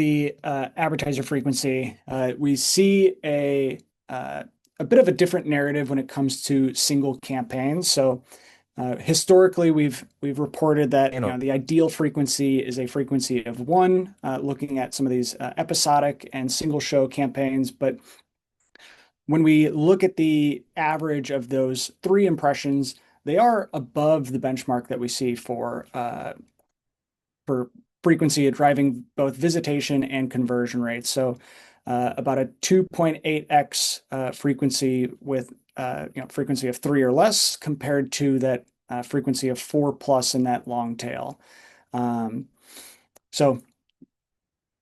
the advertiser frequency, we see a bit of a different narrative when it comes to single campaigns. So historically, we've reported that the ideal frequency is a frequency of one, looking at some of these episodic and single show campaigns. But when we look at the average of those three impressions, they are above the benchmark that we see for frequency of driving both visitation and conversion rates. So about a 2.8x frequency with frequency of three or less compared to that frequency of 4+ in that long tail. So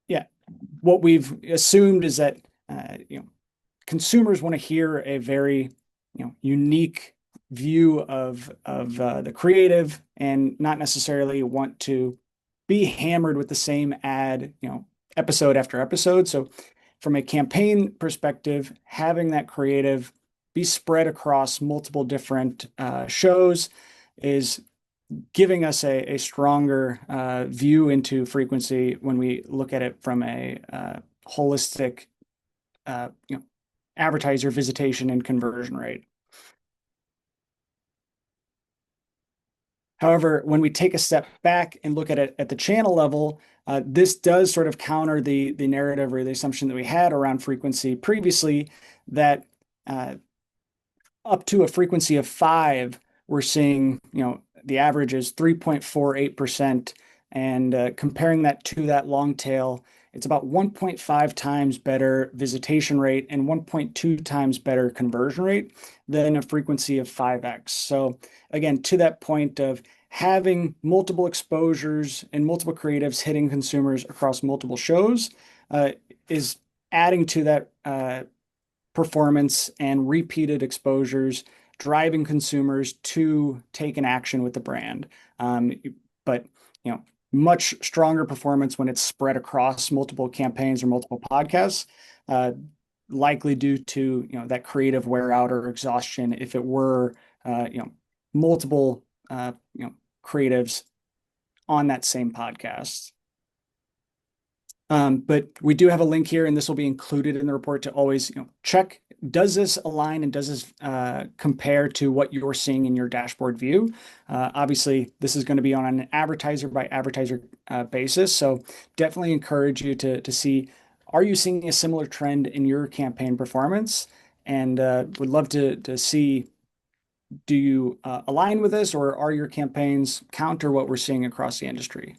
yeah, what we've assumed is that consumers want to hear a very unique view of the creative and not necessarily want to be hammered with the same ad, episode after episode. So from a campaign perspective, having that creative be spread across multiple different shows is giving us a stronger view into frequency when we look at it from a holistic advertiser visitation and conversion rate. However, when we take a step back and look at it at the channel level, this does sort of counter the narrative or the assumption that we had around frequency previously, that up to a frequency of 5, we're seeing, the average is 3.48%. And comparing that to that long tail, it's about 1.5 times better visitation rate and 1.2 times better conversion rate than a frequency of 5x. So again, to that point of having multiple exposures and multiple creatives hitting consumers across multiple shows is adding to that performance and repeated exposures, driving consumers to take an action with the brand. But much stronger performance when it's spread across multiple campaigns or multiple podcasts, likely due to that creative wear out or exhaustion if it were multiple creatives on that same podcast. But we do have a link here, and this will be included in the report to always check, does this align and does this compare to what you're seeing in your dashboard view? Obviously, this is going to be on an advertiser by advertiser basis. So definitely encourage you to see, are you seeing a similar trend in your campaign performance? And would love to see, do you align with this, or are your campaigns counter what we're seeing across the industry?